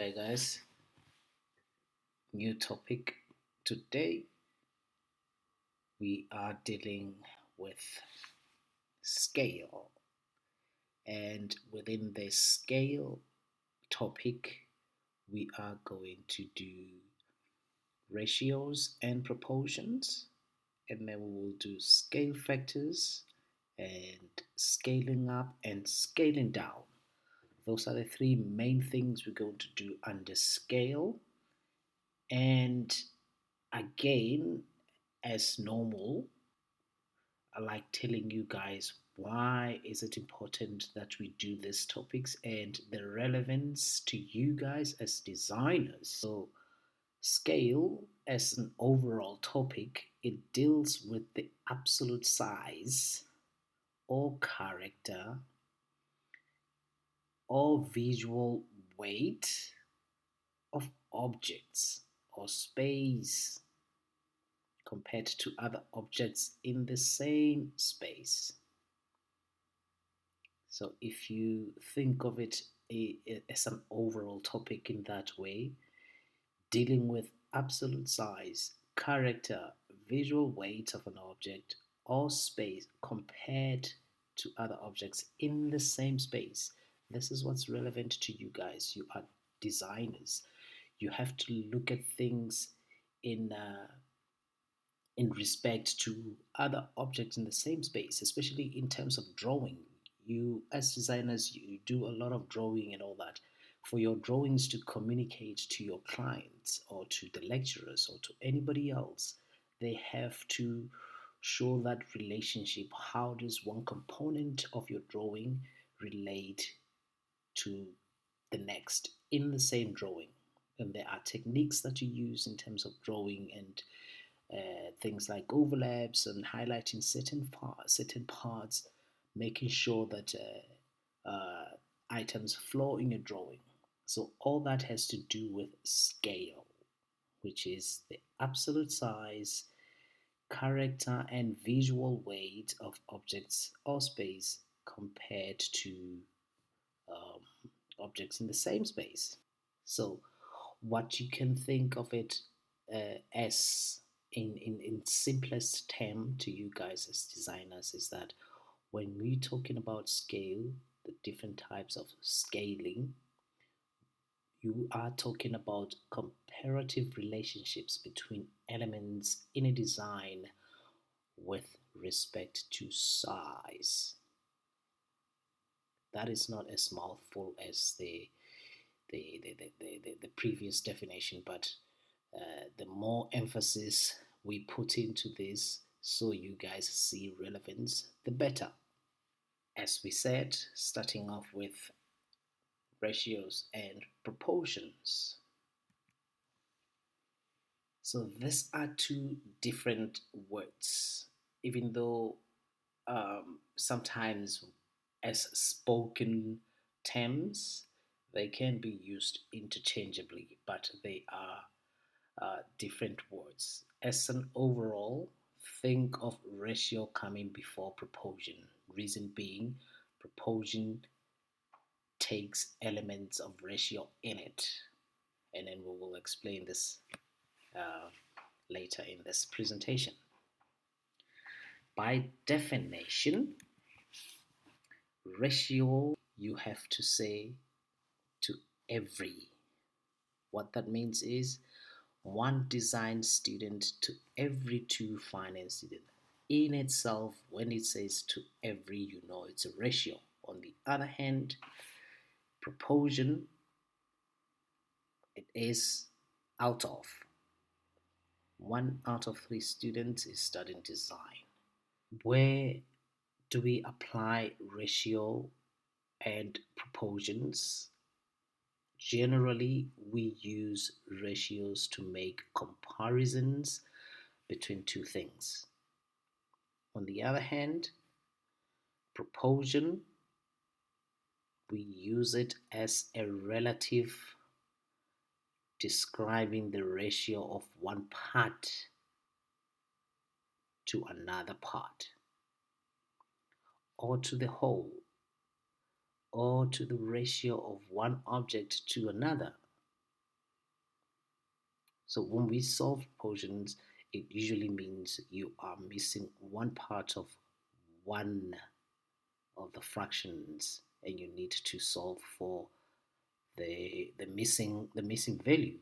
Hey guys, new topic. Today we are dealing with scale, and within this scale topic, we are going to do ratios and proportions, and then we will do scale factors and scaling up and scaling down. Those are the three main things we're going to do under scale. And again, as normal, I like telling you guys why is it important that we do these topics and the relevance to you guys as designers. So scale as an overall topic, it deals with the absolute size or character or visual weight of objects or space compared to other objects in the same space. So if you think of it as an overall topic in that way, dealing with absolute size, character, visual weight of an object or space compared to other objects in the same space. This is what's relevant to you guys. You are designers. You have to look at things in in respect to other objects in the same space, especially in terms of drawing. You, as designers, you do a lot of drawing and all that. For your drawings to communicate to your clients or to the lecturers or to anybody else, they have to show that relationship. How does one component of your drawing relate to the next in the same drawing? And there are techniques that you use in terms of drawing and things like overlaps and highlighting certain parts, making sure that items flow in your drawing. So all that has to do with scale, which is the absolute size, character, and visual weight of objects or space compared to um, objects in the same space. So what you can think of it as in simplest term to you guys as designers is that when we're talking about scale, the different types of scaling, you are talking about comparative relationships between elements in a design with respect to size. That is not as mouthful as the previous definition, but the more emphasis we put into this so you guys see relevance, the better. As we said, starting off with ratios and proportions. So these are two different words, even though sometimes as spoken terms, they can be used interchangeably, but they are different words. As an overall, think of ratio coming before proportion. Reason being, proportion takes elements of ratio in it, and then we will explain this uh, later in this presentation. By definition, ratio you have to say to every. What that means is one design student to every two finance student. In itself, when it says to every, you know it's a ratio. On the other hand, proportion, it is out of. 1 out of 3 students is studying design. Where do we apply ratio and proportions? Generally, we use ratios to make comparisons between two things. On the other hand, proportion, we use it as a relative describing the ratio of one part to another part, or to the whole, or to the ratio of one object to another. So when we solve proportions, it usually means you are missing one part of one of the fractions and you need to solve for the missing value.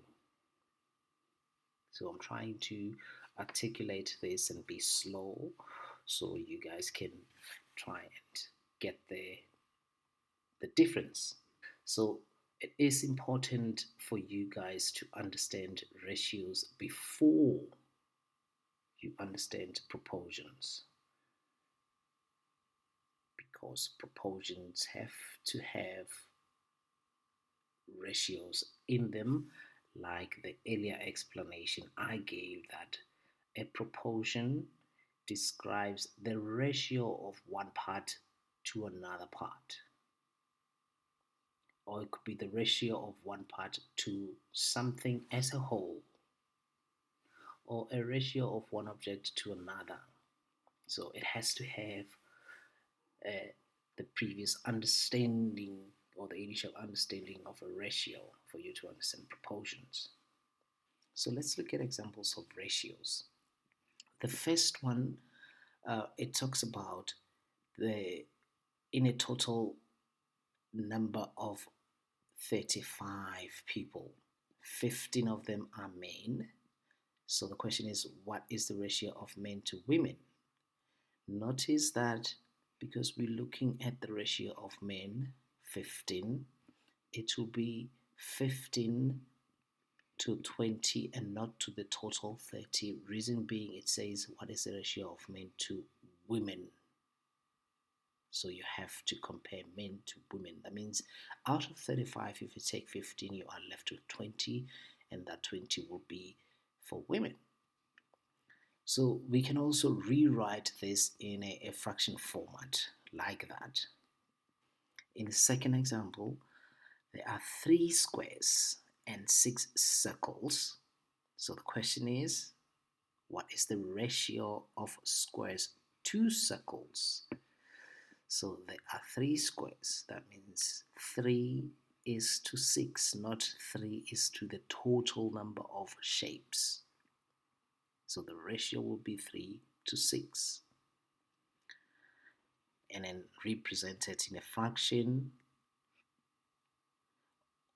So I'm trying to articulate this and be slow so you guys can try and get the difference. So it is important for you guys to understand ratios before you understand proportions, because proportions have to have ratios in them, like the earlier explanation I gave that a proportion describes the ratio of one part to another part, or it could be the ratio of one part to something as a whole, or a ratio of one object to another. So it has to have uh, the previous understanding or the initial understanding of a ratio for you to understand proportions. So let's look at examples of ratios. The first one, it talks about the in a total number of 35 people, 15 of them are men. So the question is, what is the ratio of men to women? Notice that because we're looking at the ratio of men, 15, it will be 15 to 20 and not to the total 30. Reason being, it says what is the ratio of men to women. So you have to compare men to women. That means out of 35, if you take 15, you are left with 20, and that 20 will be for women. So we can also rewrite this in a fraction format like that. In the second example, there are 3 squares and 6 circles. So the question is, what is the ratio of squares to circles? So there are 3 squares. That means 3 is to 6, not 3 is to the total number of shapes. So the ratio will be 3 to 6. And then represent it in a fraction,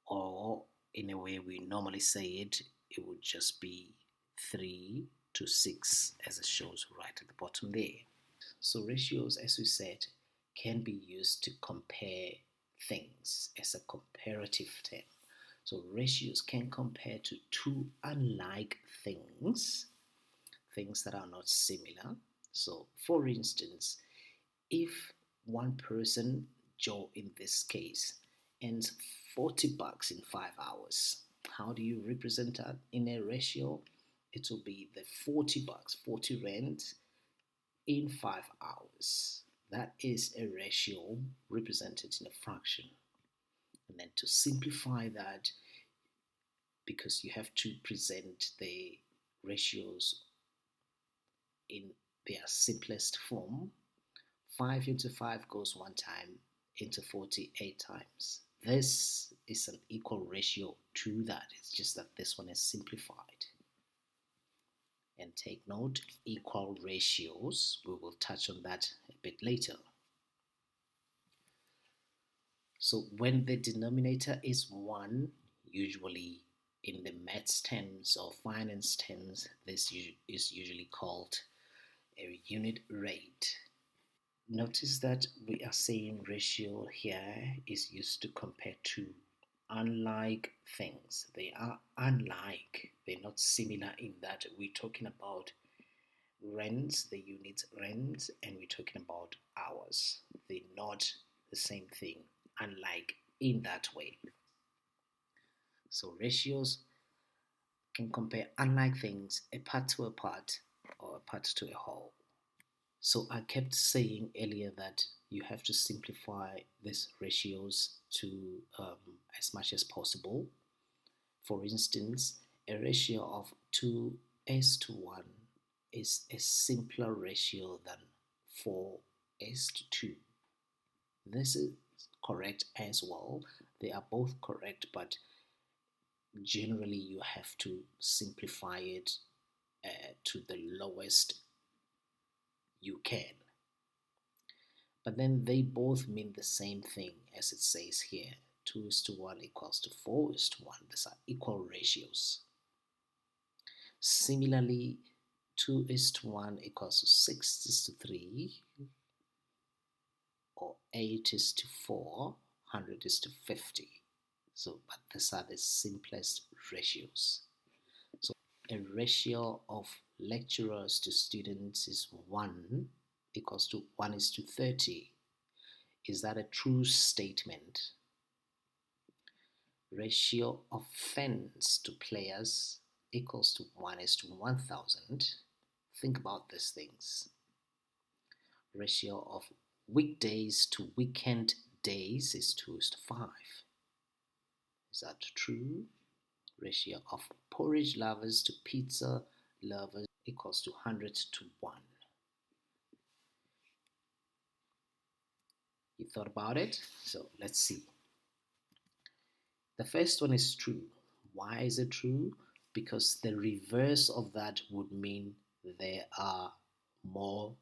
or in a way we normally say it, it would just be 3 to 6 as it shows right at the bottom there. So ratios, as we said, can be used to compare things as a comparative term. So ratios can compare to two unlike things, things that are not similar. So for instance, if one person, Joe in this case, earns $40 in 5 hours, how do you represent that in a ratio? It will be the $40, 40 rand in 5 hours. That is a ratio represented in a fraction. And then to simplify that, because you have to present the ratios in their simplest form, 5 into 5 goes one time into 48 times. This is an equal ratio to that. It's just that this one is simplified. And take note, equal ratios, we will touch on that a bit later. So when the denominator is 1, usually in the maths terms or finance terms, this is usually called a unit rate. Notice that we are saying ratio here is used to compare two unlike things. They are unlike, they're not similar in that we're talking about rands, the unit rands, and we're talking about hours. They're not the same thing, unlike in that way. So ratios can compare unlike things, a part to a part, or a part to a whole. So I kept saying earlier that you have to simplify these ratios to as much as possible. For instance, a ratio of 2 to 1 is a simpler ratio than 4 to 2. This is correct as well. They are both correct, but generally you have to simplify it to the lowest you can. But then they both mean the same thing as it says here. 2 is to 1 equals to 4 is to 1. These are equal ratios. Similarly, 2 is to 1 equals to 6 is to 3, or 8 is to 4, 100 is to 50. So, but these are the simplest ratios. So, a ratio of lecturers to students is 1 equals to 1 is to 30. Is that a true statement? Ratio of fans to players equals to 1 is to 1000. Think about these things. Ratio of weekdays to weekend days is 2 is to 5. Is that true? Ratio of porridge lovers to pizza lovers equals to 100 to 1. You thought about it? So let's see. The first one is true. Why is it true? Because the reverse of that would mean there are more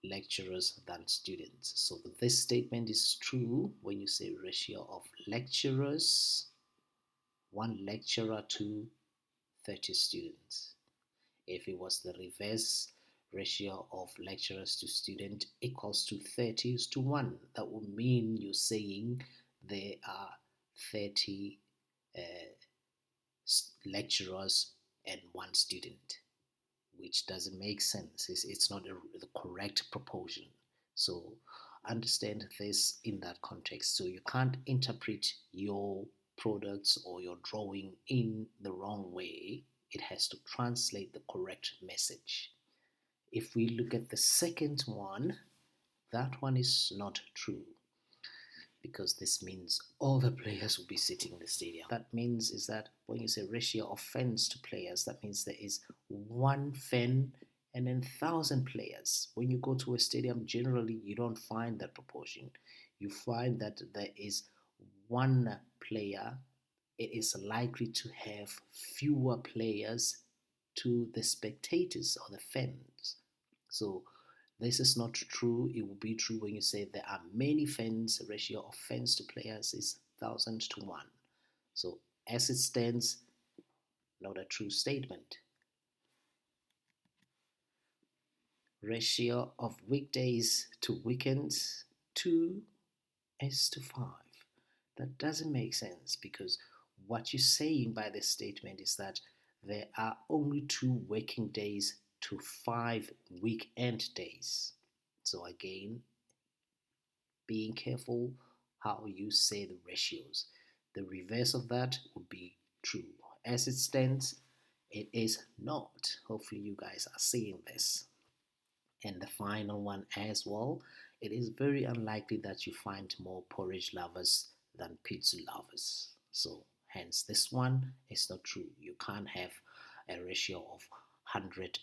lecturers than students. So this statement is true when you say ratio of lecturers, one lecturer to 30 students. If it was the reverse, ratio of lecturers to student equals to 30 is to 1, that would mean you're saying there are 30 uh, lecturers and 1 student, which doesn't make sense. It's not the correct proportion. So understand this in that context. So you can't interpret your products or your drawing in the wrong way. It has to translate the correct message. If we look at the second one, that one is not true, because this means all the players will be sitting in the stadium. That means is that when you say ratio of fans to players, that means there is 1 fan and then 1,000 players. When you go to a stadium, generally you don't find that proportion. You find that there is 1 player. It is likely to have fewer players to the spectators or the fans. So this is not true. It will be true when you say there are many fans. The ratio of fans to players is 1,000 to 1. So as it stands, not a true statement. Ratio of weekdays to weekends, 2 is to 5. That doesn't make sense, because what you're saying by this statement is that there are only 2 working days to 5 weekend days. So again, being careful how you say the ratios. The reverse of that would be true. As it stands, it is not. Hopefully you guys are seeing this. And the final one as well, it is very unlikely that you find more porridge lovers than pizza lovers. So hence this one is not true. You can't have a ratio of 100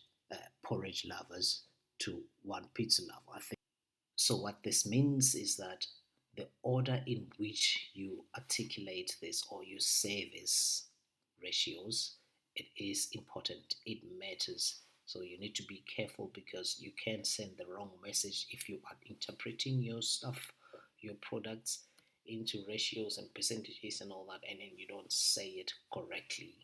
porridge lovers to 1 pizza lover. I think. So what this means is that the order in which you articulate this or you say these ratios, it is important. It matters. So you need to be careful, because you can send the wrong message if you are interpreting your stuff, your products into ratios and percentages and all that, and then you don't say it correctly.